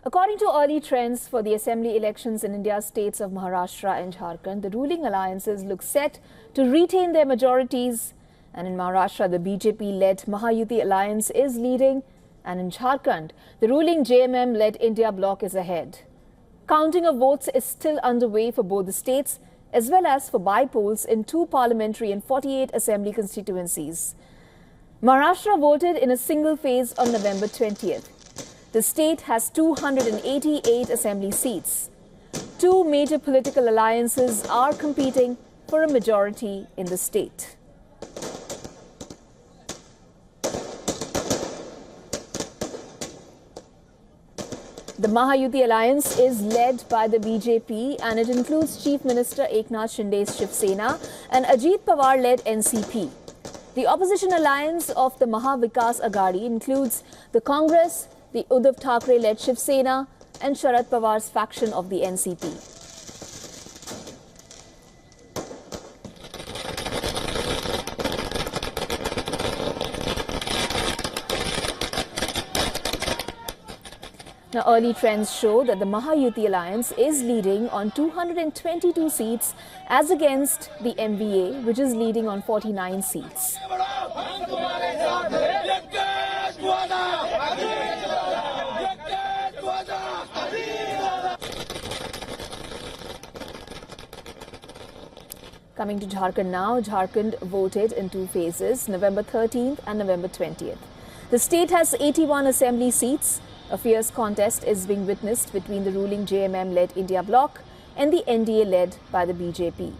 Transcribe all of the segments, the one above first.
According to early trends for the assembly elections in India's states of Maharashtra and Jharkhand, the ruling alliances look set to retain their majorities. And in Maharashtra, the BJP-led Mahayuti alliance is leading. And in Jharkhand, the ruling JMM-led India bloc is ahead. Counting of votes is still underway for both the states, as well as for by-polls in 2 parliamentary and 48 assembly constituencies. Maharashtra voted in a single phase on November 20th. The state has 288 assembly seats. 2 major political alliances are competing for a majority in the state. The Mahayuti alliance is led by the BJP and it includes Chief Minister Eknath Shinde's Shiv Sena and Ajit Pawar-led NCP. The opposition alliance of the Maha Vikas Aghadi includes the Congress, the Uddhav Thackeray-led Shiv Sena and Sharad Pawar's faction of the NCP. Now, early trends show that the Mahayuti alliance is leading on 222 seats as against the MVA, which is leading on 49 seats. Coming to Jharkhand now, Jharkhand voted in 2 phases, November 13th and November 20th. The state has 81 assembly seats. A fierce contest is being witnessed between the ruling JMM-led India bloc and the NDA led by the BJP.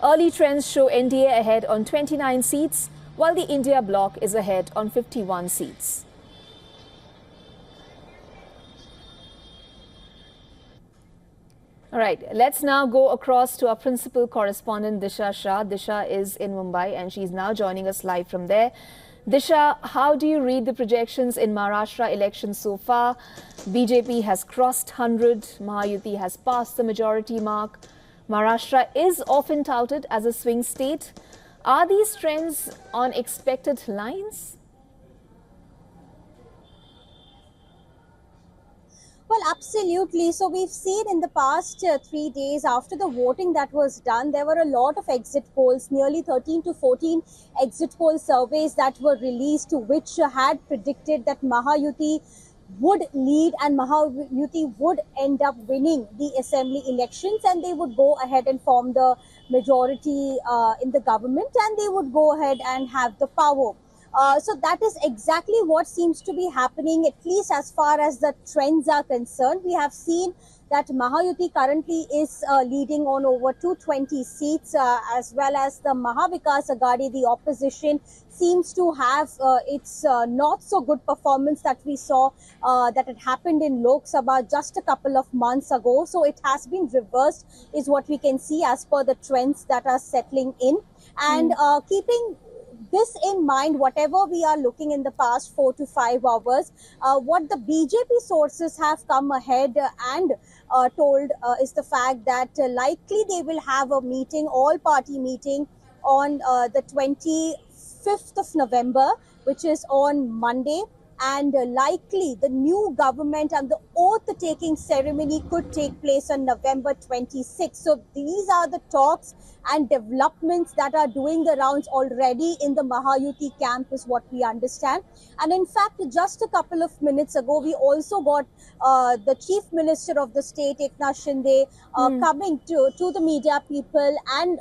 Early trends show NDA ahead on 29 seats, while the India bloc is ahead on 51 seats. All right, let's now go across to our principal correspondent, Disha Shah. Disha is in Mumbai and she's now joining us live from there. Disha, how do you read the projections in Maharashtra elections so far? BJP has crossed 100, Mahayuti has passed the majority mark. Maharashtra is often touted as a swing state. Are these trends on expected lines? Well, absolutely. So we've seen in the past 3 days after the voting that was done, there were a lot of exit polls, nearly 13 to 14 exit poll surveys that were released, which had predicted that Mahayuti would lead and Mahayuti would end up winning the assembly elections and they would go ahead and form the majority in the government and they would go ahead and have the power. So that is exactly what seems to be happening, at least as far as the trends are concerned. We have seen that Mahayuti currently is leading on over 220 seats, as well as the Maha Vikas Aghadi, the opposition, seems to have its not so good performance that we saw that had happened in Lok Sabha just a couple of months ago. So it has been reversed, is what we can see as per the trends that are settling in. And keeping this in mind, whatever we are looking in the past 4 to 5 hours, what the BJP sources have come ahead and told is the fact that likely they will have a meeting, all-party meeting on the 25th of November, which is on Monday. And likely the new government and the oath-taking ceremony could take place on November 26th. So these are the talks and developments that are doing the rounds already in the Mahayuti camp, is what we understand. And in fact, just a couple of minutes ago, we also got the Chief Minister of the state, Eknath Shinde, coming to the media people and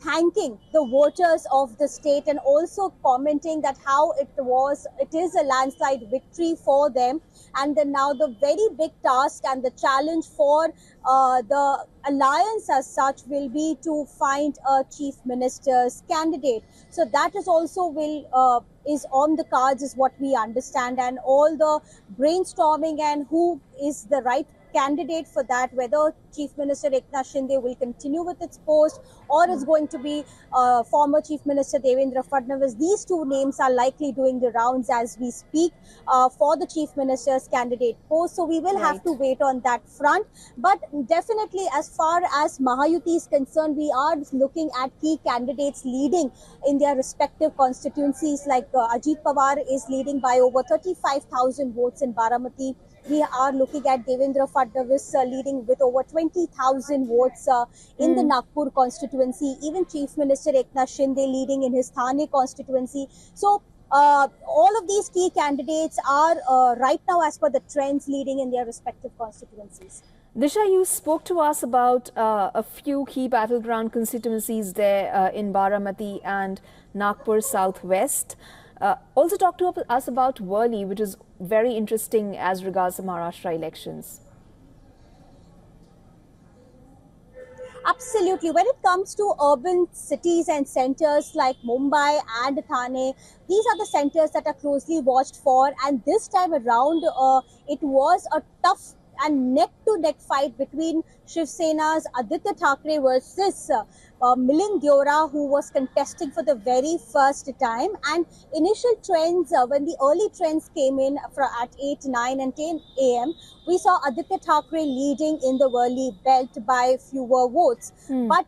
thanking the voters of the state and also commenting that how it is a landslide victory for them. And then now the very big task and the challenge for the alliance as such will be to find a chief minister's candidate. So that is also is on the cards, is what we understand, and all the brainstorming and who is the right candidate for that, whether Chief Minister Eknath Shinde will continue with its post or is going to be former Chief Minister Devendra Fadnavis. These 2 names are likely doing the rounds as we speak for the Chief Minister's candidate post. So we will have to wait on that front. But definitely, as far as Mahayuti is concerned, we are looking at key candidates leading in their respective constituencies. Like Ajit Pawar is leading by over 35,000 votes in Baramati. We are looking at Devendra Fadnavis leading with over 20,000 votes in the Nagpur constituency. Even Chief Minister Eknath Shinde leading in his Thane constituency. So all of these key candidates are right now, as per the trends, leading in their respective constituencies. Disha, you spoke to us about a few key battleground constituencies there in Baramati and Nagpur Southwest. Also talk to us about Worli, which is very interesting as regards the Maharashtra elections. Absolutely. When it comes to urban cities and centers like Mumbai and Thane, these are the centers that are closely watched for. And this time around, it was a tough and neck-to-neck fight between Shiv Sena's Aditya Thackeray versus Milind Deora, who was contesting for the very first time. And initial trends, when the early trends came in at 8, 9 and 10 a.m., we saw Aditya Thackeray leading in the Worli belt by fewer votes. But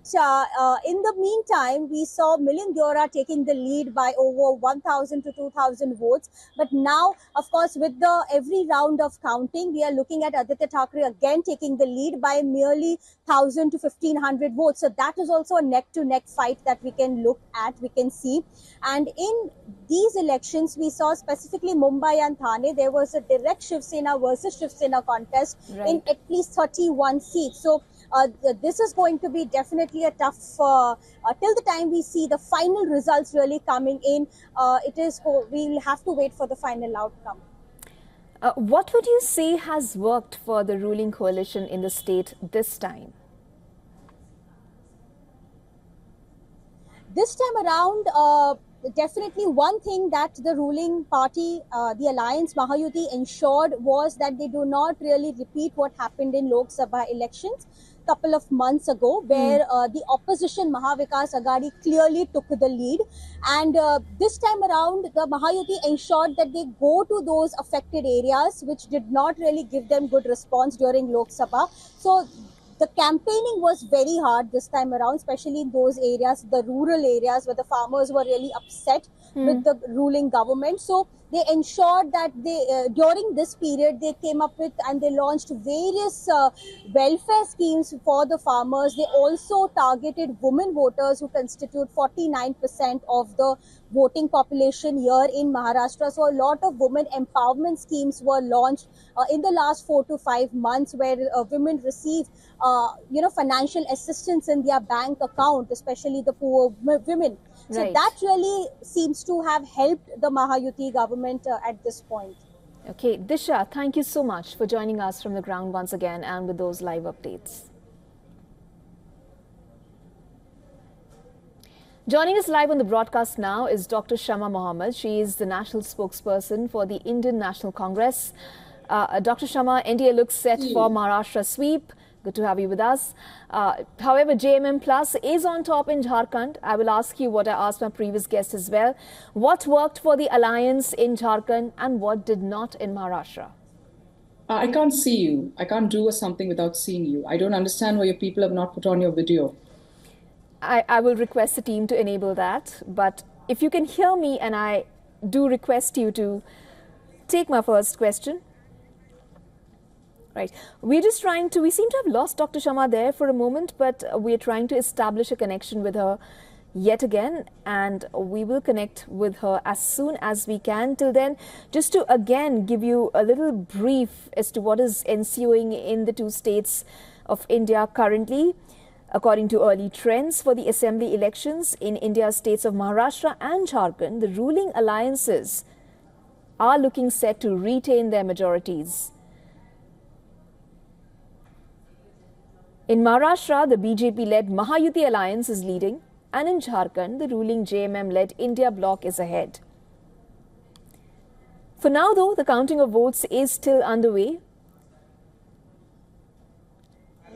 in the meantime, we saw Milind Deora taking the lead by over 1,000 to 2,000 votes. But now, of course, with the every round of counting, we are looking at Aditya Thackeray again taking the lead by merely 1,000 to 1,500 votes. So that is also a neck-to-neck fight that we can look at, we can see. And in these elections, we saw specifically Mumbai and Thane, there was a direct Shiv Sena versus Shiv Sena contest in at least 31 seats. So this is going to be definitely a tough, till the time we see the final results really coming in, we'll have to wait for the final outcome. What would you say has worked for the ruling coalition in the state this time? This time around, definitely one thing that the ruling party, the Alliance Mahayuti, ensured was that they do not really repeat what happened in Lok Sabha elections couple of months ago, where the opposition Mahavikas Aghadi clearly took the lead. And this time around, the Mahayuti ensured that they go to those affected areas which did not really give them good response during Lok Sabha. So the campaigning was very hard this time around, especially in those areas, the rural areas where the farmers were really upset with the ruling government. So they ensured that they during this period they came up with and they launched various welfare schemes for the farmers. They also targeted women voters who constitute 49% of the voting population here in Maharashtra. So a lot of women empowerment schemes were launched in the last 4 to 5 months, where women receive financial assistance in their bank account, especially the poor women. So that really seems to have helped the Mahayuti government at this point. Okay, Disha, thank you so much for joining us from the ground once again and with those live updates. Joining us live on the broadcast now is Dr. Shama Mohammed. She is the national spokesperson for the Indian National Congress. Dr. Shama, NDA looks set for Maharashtra sweep. Good to have you with us. However, JMM Plus is on top in Jharkhand. I will ask you what I asked my previous guest as well. What worked for the alliance in Jharkhand and what did not in Maharashtra? I can't see you. I can't do something without seeing you. I don't understand why your people have not put on your video. I will request the team to enable that. But if you can hear me, and I do request you to take my first question. Right. We seem to have lost Dr. Shama there for a moment, but we're trying to establish a connection with her yet again, and we will connect with her as soon as we can. Till then, just to again give you a little brief as to what is ensuing in the two states of India currently. According to early trends for the assembly elections in India's states of Maharashtra and Jharkhand, the ruling alliances are looking set to retain their majorities. In Maharashtra, the BJP-led Mahayuti alliance is leading, and in Jharkhand, the ruling JMM-led India bloc is ahead. For now, though, the counting of votes is still underway.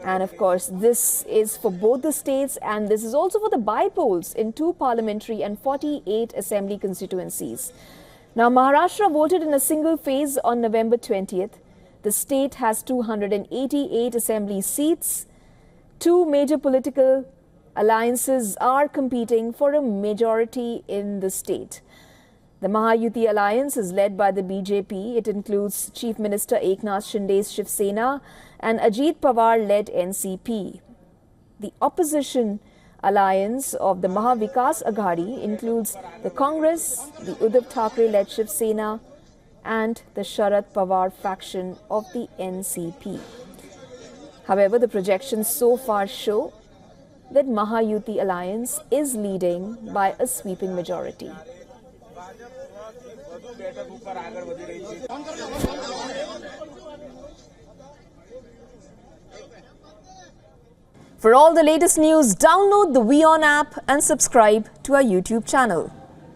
And of course, this is for both the states, and this is also for the by-polls in 2 parliamentary and 48 assembly constituencies. Now, Maharashtra voted in a single phase on November 20th. The state has 288 assembly seats. 2 major political alliances are competing for a majority in the state. The Mahayuti alliance is led by the BJP. It includes Chief Minister Eknath Shinde's Shiv Sena and Ajit Pawar-led NCP. The opposition alliance of the Mahavikas Aghadi includes the Congress, the Uddhav Thackeray-led Shiv Sena and the Sharad Pawar faction of the NCP. However, the projections so far show that Mahayuti alliance is leading by a sweeping majority. For all the latest news, download the WION app and subscribe to our YouTube channel.